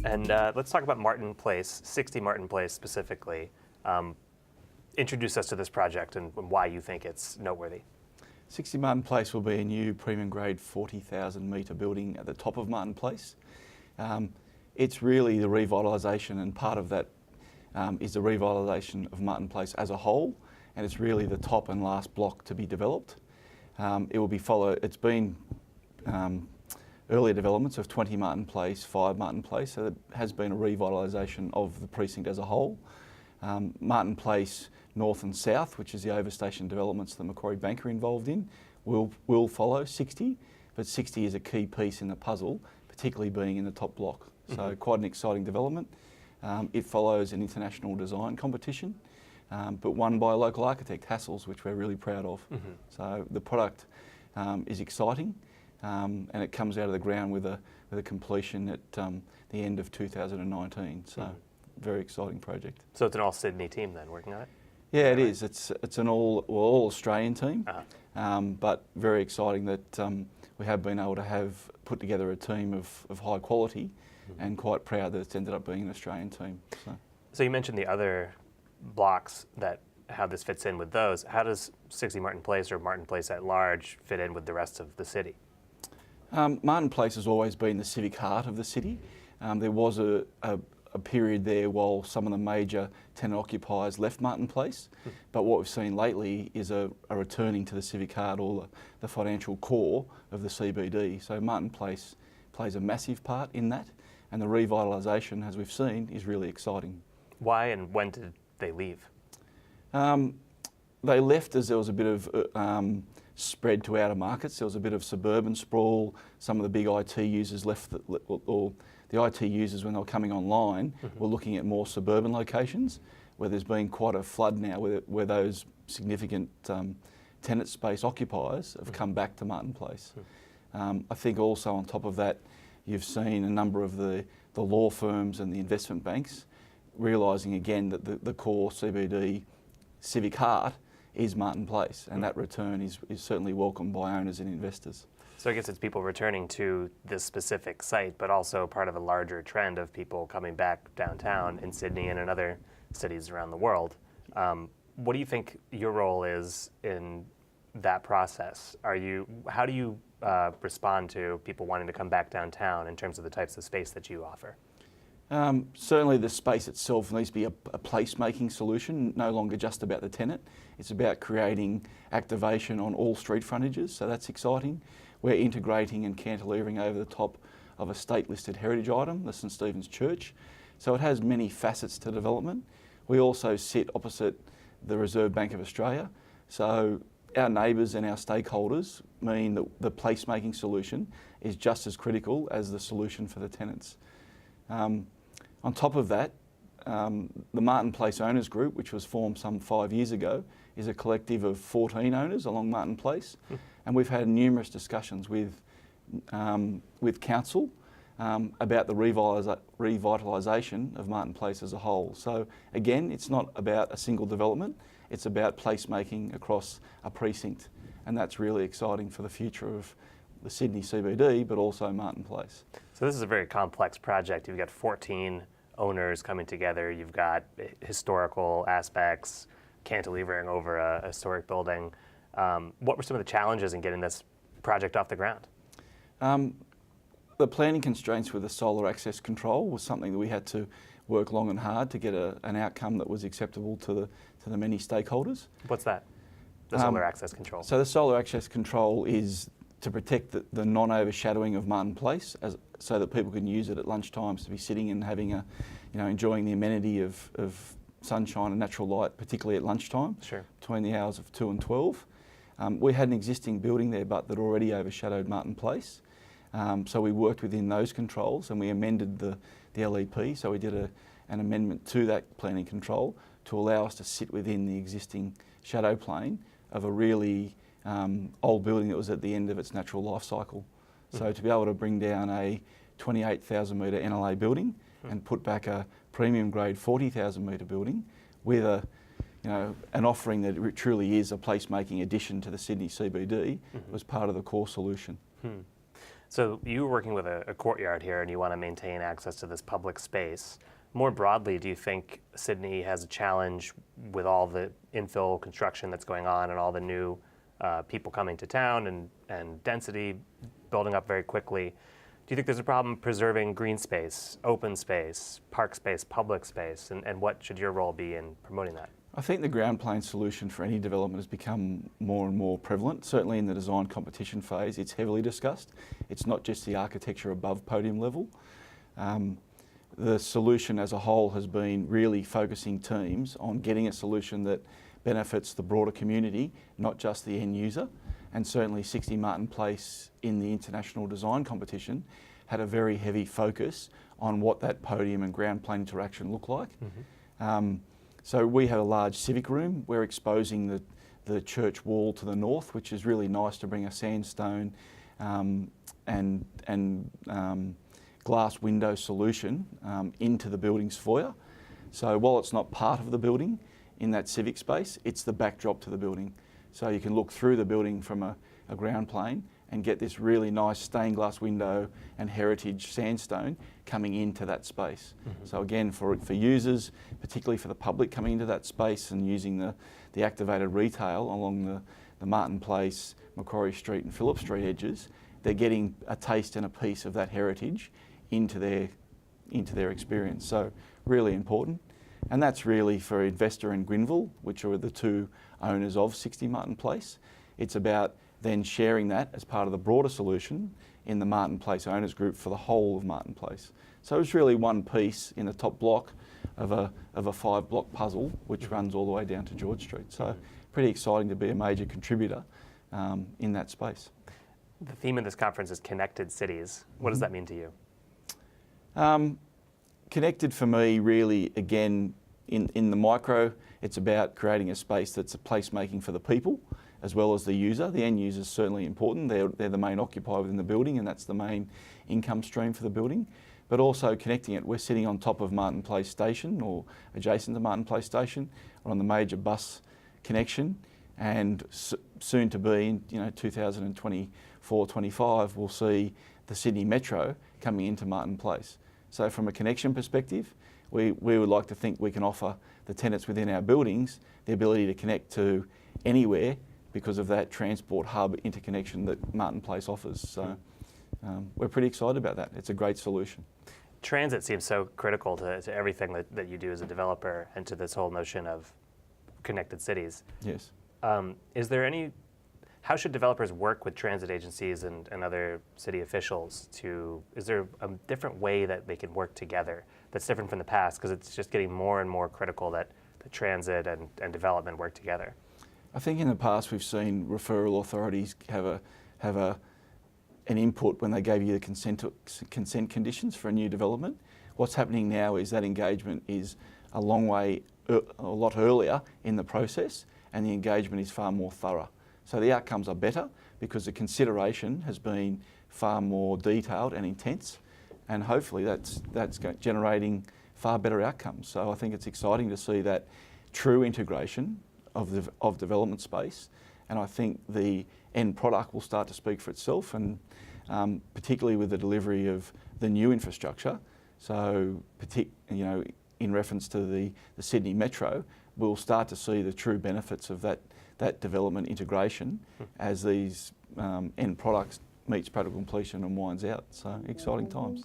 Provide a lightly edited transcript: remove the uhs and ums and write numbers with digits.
And let's talk about Martin Place, 60 Martin Place specifically. Introduce us to this project and why you think it's noteworthy. 60 Martin Place will be a new premium grade 40,000 metre building at the top of Martin Place. It's really the revitalisation, and part of that is the revitalisation of Martin Place as a whole, and it's really the top and last block to be developed. It will be followed. It's been earlier developments of 20 Martin Place, 5 Martin Place, so there has been a revitalisation of the precinct as a whole. Martin Place North and South, which is the overstation developments that Macquarie Bank are involved in, will follow 60, but 60 is a key piece in the puzzle, particularly being in the top block. So quite an exciting development. It follows an international design competition, but won by a local architect, Hassels, which we're really proud of. So the product is exciting, and it comes out of the ground with a completion at the end of 2019. So very exciting project. So it's an all Sydney team then working on it? Yeah, it is. It's an all Australian team, but very exciting that we have been able to have put together a team of high quality, and quite proud that it's ended up being an Australian team. So you mentioned the other blocks, that how this fits in with those. How does 60 Martin Place or Martin Place at large fit in with the rest of the city? Martin Place has always been the civic heart of the city. There was a period there while some of the major tenant occupiers left Martin Place, but what we've seen lately is a returning to the civic heart, or the financial core of the CBD. So Martin Place plays a massive part in that, and the revitalisation, as we've seen, is really exciting. Why and when did they leave? They left as there was a bit of spread to outer markets. There was a bit of suburban sprawl. Some of the big IT users left, or the IT users, when they were coming online, were looking at more suburban locations, where there's been quite a flood now where those significant tenant space occupiers have come back to Martin Place. I think also on top of that, you've seen a number of the law firms and the investment banks realising again that the core CBD civic heart is Martin Place, and that return is certainly welcomed by owners and investors. So I guess it's people returning to this specific site, but also part of a larger trend of people coming back downtown in Sydney and in other cities around the world. What do you think your role is in that process? How do you respond to people wanting to come back downtown in terms of the types of space that you offer? Certainly the space itself needs to be a place-making solution, no longer just about the tenant. It's about creating activation on all street frontages, so that's exciting. We're integrating and cantilevering over the top of a state-listed heritage item, the St Stephen's Church, so it has many facets to development. We also sit opposite the Reserve Bank of Australia, so our neighbours and our stakeholders mean that the place-making solution is just as critical as the solution for the tenants. On top of that, the Martin Place Owners Group, which was formed some 5 years ago, is a collective of 14 owners along Martin Place, and we've had numerous discussions with council about the revitalisation of Martin Place as a whole. So again, it's not about a single development, it's about placemaking across a precinct, and that's really exciting for the future of the Sydney CBD, but also Martin Place. So this is a very complex project. You've got 14 owners coming together. You've got historical aspects, cantilevering over a historic building. What were some of the challenges in getting this project off the ground? The planning constraints with the solar access control was something that we had to work long and hard to get an outcome that was acceptable to the many stakeholders. What's that? The solar access control? So the solar access control is to protect the non-overshadowing of Martin Place, so that people can use it at lunchtimes to be sitting and having enjoying the amenity of sunshine and natural light, particularly at lunchtime, between the hours of 2 and 12. We had an existing building there, but that already overshadowed Martin Place. So we worked within those controls and we amended the LEP. So we did an amendment to that planning control to allow us to sit within the existing shadow plane of a really old building that was at the end of its natural life cycle. So to be able to bring down a 28,000 metre NLA building and put back a premium grade 40,000 metre building with an offering that it truly is a placemaking addition to the Sydney CBD was part of the core solution. So you were working with a courtyard here and you want to maintain access to this public space. More broadly, do you think Sydney has a challenge with all the infill construction that's going on and all the new people coming to town and density building up very quickly? Do you think there's a problem preserving green space, open space, park space, public space, and what should your role be in promoting that? I think the ground plane solution for any development has become more and more prevalent. Certainly in the design competition phase, it's heavily discussed. It's not just the architecture above podium level. The solution as a whole has been really focusing teams on getting a solution that benefits the broader community, not just the end user. And certainly 60 Martin Place in the international design competition had a very heavy focus on what that podium and ground plane interaction looked like. So we have a large civic room. We're exposing the church wall to the north, which is really nice to bring a sandstone and glass window solution into the building's foyer. So while it's not part of the building in that civic space, it's the backdrop to the building. So you can look through the building from a ground plane and get this really nice stained glass window and heritage sandstone coming into that space. So again, for users, particularly for the public coming into that space and using the activated retail along the Martin Place, Macquarie Street and Phillip Street edges, they're getting a taste and a piece of that heritage into their experience. So really important. And that's really for Investa and Grenville, which are the two owners of 60 Martin Place. It's about then sharing that as part of the broader solution in the Martin Place owners group for the whole of Martin Place. So it's really one piece in the top block of a 5-block puzzle which runs all the way down to George Street. So pretty exciting to be a major contributor in that space. The theme of this conference is connected cities. What does that mean to you? Connected for me really, again, in the micro, it's about creating a space that's a placemaking for the people as well as the user. The end user is certainly important. They're the main occupier within the building and that's the main income stream for the building. But also connecting it, we're sitting on top of Martin Place Station or adjacent to Martin Place Station on the major bus connection, and soon to be, 2024-25, we'll see the Sydney Metro coming into Martin Place. So from a connection perspective, we would like to think we can offer the tenants within our buildings the ability to connect to anywhere because of that transport hub interconnection that Martin Place offers. So we're pretty excited about that. It's a great solution. Transit seems so critical to everything that you do as a developer and to this whole notion of connected cities. Yes. How should developers work with transit agencies and other city officials is there a different way that they can work together that's different from the past? Because it's just getting more and more critical that the transit and development work together. I think in the past we've seen referral authorities have an input when they gave you the consent conditions for a new development. What's happening now is that engagement is a lot earlier in the process, and the engagement is far more thorough. So the outcomes are better because the consideration has been far more detailed and intense, and hopefully that's generating far better outcomes. So I think it's exciting to see that true integration of development space, and I think the end product will start to speak for itself, and particularly with the delivery of the new infrastructure. So in reference to the Sydney Metro, we'll start to see the true benefits of that development integration as these end products meets practical completion and winds out. So exciting times.